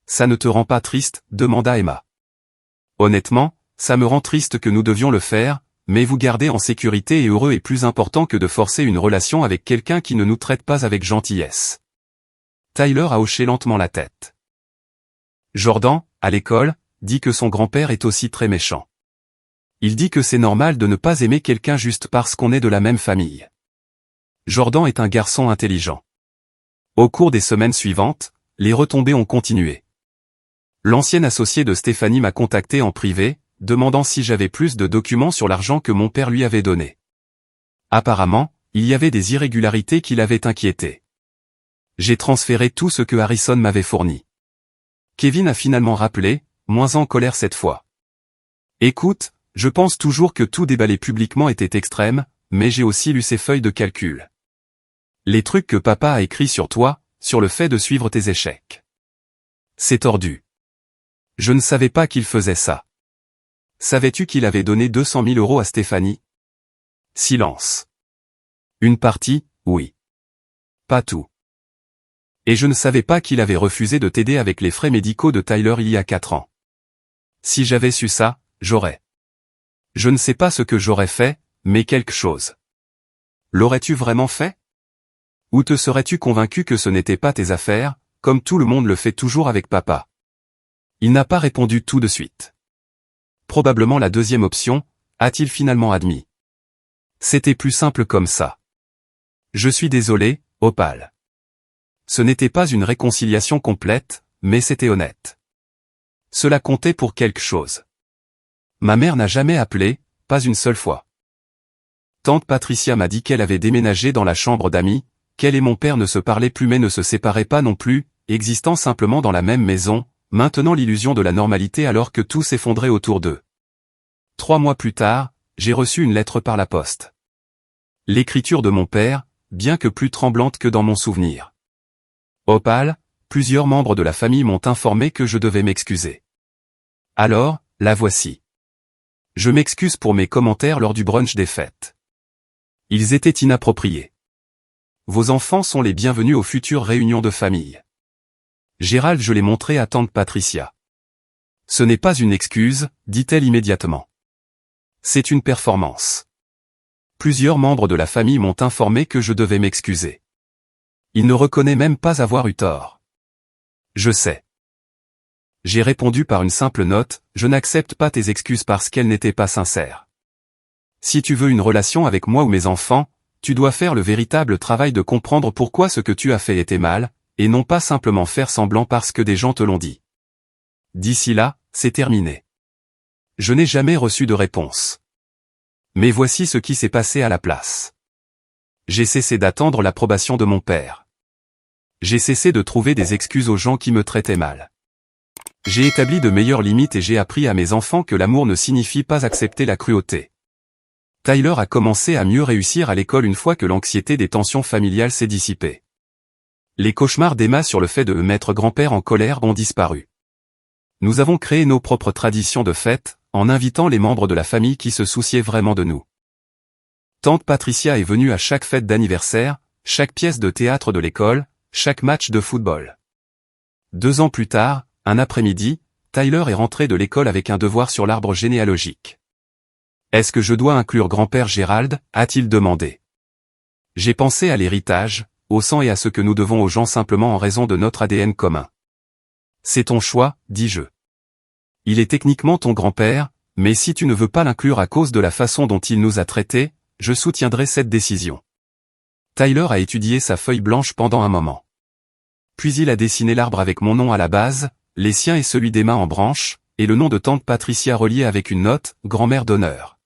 Ça ne te rend pas triste? Demanda Emma. Honnêtement, ça me rend triste que nous devions le faire, mais vous garder en sécurité et heureux est plus important que de forcer une relation avec quelqu'un qui ne nous traite pas avec gentillesse. Tyler a hoché lentement la tête. Jordan, à l'école, dit que son grand-père est aussi très méchant. Il dit que c'est normal de ne pas aimer quelqu'un juste parce qu'on est de la même famille. Jordan est un garçon intelligent. Au cours des semaines suivantes, les retombées ont continué. L'ancienne associée de Stéphanie m'a contacté en privé, demandant si j'avais plus de documents sur l'argent que mon père lui avait donné. Apparemment, il y avait des irrégularités qui l'avaient inquiété. J'ai transféré tout ce que Harrison m'avait fourni. Kevin a finalement rappelé, moins en colère cette fois. Écoute, je pense toujours que tout déballer publiquement était extrême, mais j'ai aussi lu ces feuilles de calcul. Les trucs que papa a écrits sur toi, sur le fait de suivre tes échecs. C'est tordu. Je ne savais pas qu'il faisait ça. Savais-tu qu'il avait donné 200 000 € à Stéphanie? Silence. Une partie, oui. Pas tout. Et je ne savais pas qu'il avait refusé de t'aider avec les frais médicaux de Tyler il y a 4 ans. Si j'avais su ça, j'aurais. Je ne sais pas ce que j'aurais fait, mais quelque chose. L'aurais-tu vraiment fait? Ou te serais-tu convaincu que ce n'était pas tes affaires, comme tout le monde le fait toujours avec papa? Il n'a pas répondu tout de suite. Probablement la deuxième option, a-t-il finalement admis. C'était plus simple comme ça. Je suis désolé, Opal. Ce n'était pas une réconciliation complète, mais c'était honnête. Cela comptait pour quelque chose. Ma mère n'a jamais appelé, pas une seule fois. Tante Patricia m'a dit qu'elle avait déménagé dans la chambre d'amis, qu'elle et mon père ne se parlaient plus mais ne se séparaient pas non plus, existant simplement dans la même maison, maintenant l'illusion de la normalité alors que tout s'effondrait autour d'eux. 3 mois plus tard, j'ai reçu une lettre par la poste. L'écriture de mon père, bien que plus tremblante que dans mon souvenir. Opal, plusieurs membres de la famille m'ont informé que je devais m'excuser. Alors, la voici. Je m'excuse pour mes commentaires lors du brunch des fêtes. Ils étaient inappropriés. Vos enfants sont les bienvenus aux futures réunions de famille. Gérald, je l'ai montré à tante Patricia. Ce n'est pas une excuse, dit-elle immédiatement. C'est une performance. Plusieurs membres de la famille m'ont informé que je devais m'excuser. Il ne reconnaît même pas avoir eu tort. Je sais. J'ai répondu par une simple note, je n'accepte pas tes excuses parce qu'elles n'étaient pas sincères. Si tu veux une relation avec moi ou mes enfants, tu dois faire le véritable travail de comprendre pourquoi ce que tu as fait était mal, et non pas simplement faire semblant parce que des gens te l'ont dit. D'ici là, c'est terminé. Je n'ai jamais reçu de réponse. Mais voici ce qui s'est passé à la place. J'ai cessé d'attendre l'approbation de mon père. J'ai cessé de trouver des excuses aux gens qui me traitaient mal. J'ai établi de meilleures limites et j'ai appris à mes enfants que l'amour ne signifie pas accepter la cruauté. Tyler a commencé à mieux réussir à l'école une fois que l'anxiété des tensions familiales s'est dissipée. Les cauchemars d'Emma sur le fait de mettre grand-père en colère ont disparu. Nous avons créé nos propres traditions de fête, en invitant les membres de la famille qui se souciaient vraiment de nous. Tante Patricia est venue à chaque fête d'anniversaire, chaque pièce de théâtre de l'école, chaque match de football. 2 ans plus tard, un après-midi, Tyler est rentré de l'école avec un devoir sur l'arbre généalogique. « Est-ce que je dois inclure grand-père Gérald ?» a-t-il demandé. J'ai pensé à l'héritage, au sang et à ce que nous devons aux gens simplement en raison de notre ADN commun. « C'est ton choix, dis-je. Il est techniquement ton grand-père, mais si tu ne veux pas l'inclure à cause de la façon dont il nous a traités, je soutiendrai cette décision. » Tyler a étudié sa feuille blanche pendant un moment. Puis il a dessiné l'arbre avec mon nom à la base, les siens et celui d'Emma en branche, et le nom de tante Patricia relié avec une note, grand-mère d'honneur.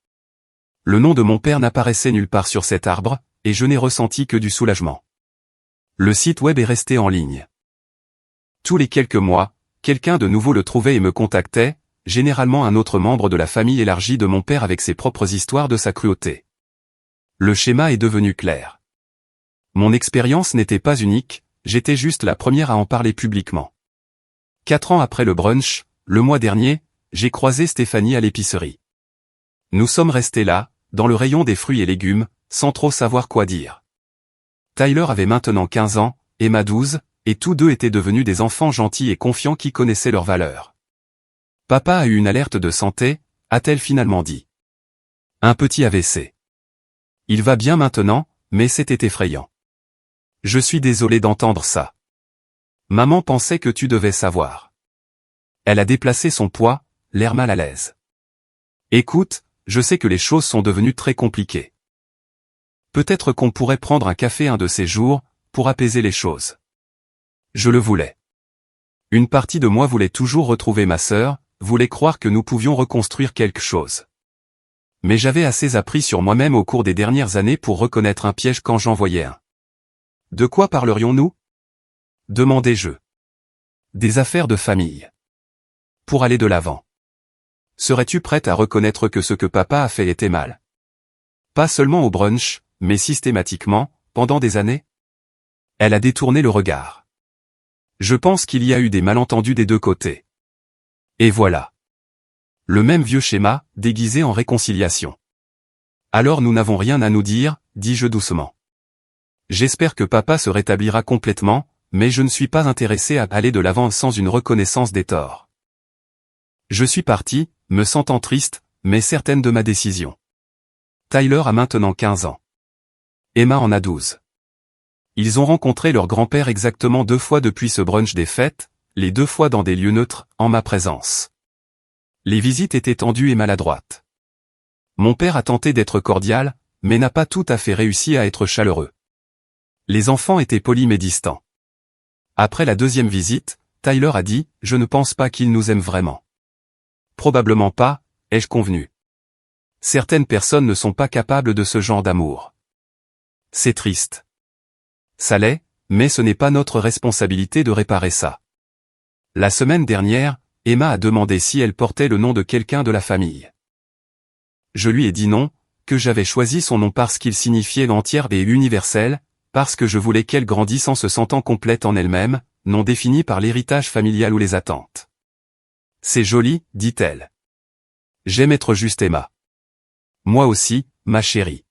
Le nom de mon père n'apparaissait nulle part sur cet arbre, et je n'ai ressenti que du soulagement. Le site web est resté en ligne. Tous les quelques mois, quelqu'un de nouveau le trouvait et me contactait, généralement un autre membre de la famille élargie de mon père avec ses propres histoires de sa cruauté. Le schéma est devenu clair. Mon expérience n'était pas unique, j'étais juste la première à en parler publiquement. 4 ans après le brunch, le mois dernier, j'ai croisé Stéphanie à l'épicerie. Nous sommes restés là, dans le rayon des fruits et légumes, sans trop savoir quoi dire. Tyler avait maintenant 15 ans, Emma 12, et tous deux étaient devenus des enfants gentils et confiants qui connaissaient leurs valeurs. Papa a eu une alerte de santé, a-t-elle finalement dit. Un petit AVC. Il va bien maintenant, mais c'était effrayant. Je suis désolé d'entendre ça. Maman pensait que tu devais savoir. Elle a déplacé son poids, l'air mal à l'aise. Écoute, je sais que les choses sont devenues très compliquées. Peut-être qu'on pourrait prendre un café un de ces jours, pour apaiser les choses. Je le voulais. Une partie de moi voulait toujours retrouver ma sœur, voulait croire que nous pouvions reconstruire quelque chose. Mais j'avais assez appris sur moi-même au cours des dernières années pour reconnaître un piège quand j'en voyais un. De quoi parlerions-nous ? Demandai-je. Des affaires de famille. Pour aller de l'avant. Serais-tu prête à reconnaître que ce que papa a fait était mal ? Pas seulement au brunch, mais systématiquement, pendant des années ? Elle a détourné le regard. Je pense qu'il y a eu des malentendus des deux côtés. Et voilà. Le même vieux schéma, déguisé en réconciliation. Alors nous n'avons rien à nous dire, dis-je doucement. J'espère que papa se rétablira complètement, mais je ne suis pas intéressé à aller de l'avant sans une reconnaissance des torts. Je suis parti, me sentant triste, mais certaine de ma décision. Tyler a maintenant 15 ans. Emma en a 12. Ils ont rencontré leur grand-père exactement 2 fois depuis ce brunch des fêtes, les 2 fois dans des lieux neutres, en ma présence. Les visites étaient tendues et maladroites. Mon père a tenté d'être cordial, mais n'a pas tout à fait réussi à être chaleureux. Les enfants étaient polis mais distants. Après la 2e visite, Tyler a dit « Je ne pense pas qu'il nous aime vraiment. » Probablement pas, ai-je convenu. Certaines personnes ne sont pas capables de ce genre d'amour. C'est triste. Ça l'est, mais ce n'est pas notre responsabilité de réparer ça. La semaine dernière, Emma a demandé si elle portait le nom de quelqu'un de la famille. Je lui ai dit non, que j'avais choisi son nom parce qu'il signifiait entière et universel, parce que je voulais qu'elle grandisse en se sentant complète en elle-même, non définie par l'héritage familial ou les attentes. C'est joli, dit-elle. J'aime être juste Emma. Moi aussi, ma chérie.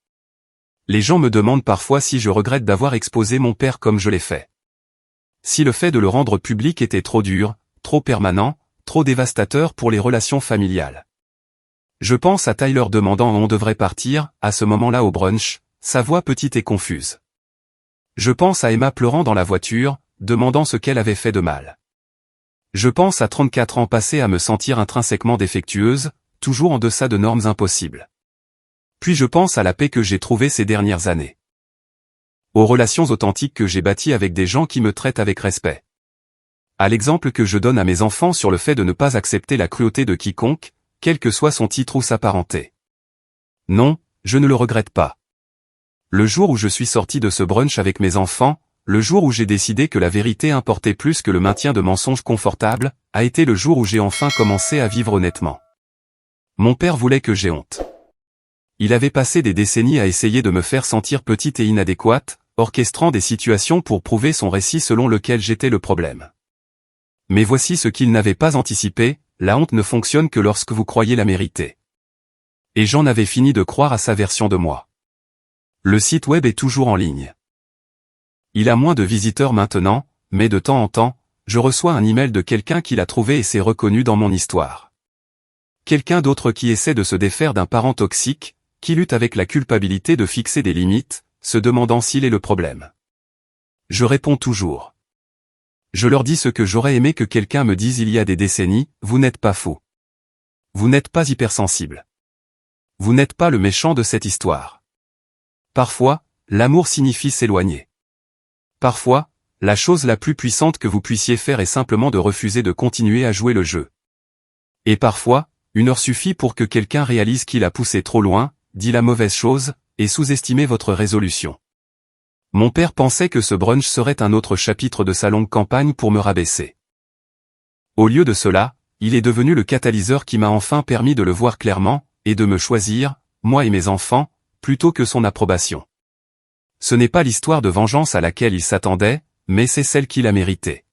Les gens me demandent parfois si je regrette d'avoir exposé mon père comme je l'ai fait. Si le fait de le rendre public était trop dur, trop permanent, trop dévastateur pour les relations familiales. Je pense à Tyler demandant où on devrait partir, à ce moment-là au brunch, sa voix petite et confuse. Je pense à Emma pleurant dans la voiture, demandant ce qu'elle avait fait de mal. Je pense à 34 ans passés à me sentir intrinsèquement défectueuse, toujours en deçà de normes impossibles. Puis je pense à la paix que j'ai trouvée ces dernières années. Aux relations authentiques que j'ai bâties avec des gens qui me traitent avec respect. À l'exemple que je donne à mes enfants sur le fait de ne pas accepter la cruauté de quiconque, quel que soit son titre ou sa parenté. Non, je ne le regrette pas. Le jour où je suis sorti de ce brunch avec mes enfants, le jour où j'ai décidé que la vérité importait plus que le maintien de mensonges confortables, a été le jour où j'ai enfin commencé à vivre honnêtement. Mon père voulait que j'aie honte. Il avait passé des décennies à essayer de me faire sentir petite et inadéquate, orchestrant des situations pour prouver son récit selon lequel j'étais le problème. Mais voici ce qu'il n'avait pas anticipé, la honte ne fonctionne que lorsque vous croyez la mériter. Et j'en avais fini de croire à sa version de moi. Le site web est toujours en ligne. Il a moins de visiteurs maintenant, mais de temps en temps, je reçois un email de quelqu'un qui l'a trouvé et s'est reconnu dans mon histoire. Quelqu'un d'autre qui essaie de se défaire d'un parent toxique, qui lutte avec la culpabilité de fixer des limites, se demandant s'il est le problème. Je réponds toujours. Je leur dis ce que j'aurais aimé que quelqu'un me dise il y a des décennies, vous n'êtes pas fou. Vous n'êtes pas hypersensible. Vous n'êtes pas le méchant de cette histoire. Parfois, l'amour signifie s'éloigner. Parfois, la chose la plus puissante que vous puissiez faire est simplement de refuser de continuer à jouer le jeu. Et parfois, 1 heure suffit pour que quelqu'un réalise qu'il a poussé trop loin, dit la mauvaise chose, et sous-estimé votre résolution. Mon père pensait que ce brunch serait un autre chapitre de sa longue campagne pour me rabaisser. Au lieu de cela, il est devenu le catalyseur qui m'a enfin permis de le voir clairement, et de me choisir, moi et mes enfants, plutôt que son approbation. Ce n'est pas l'histoire de vengeance à laquelle il s'attendait, mais c'est celle qu'il a méritée.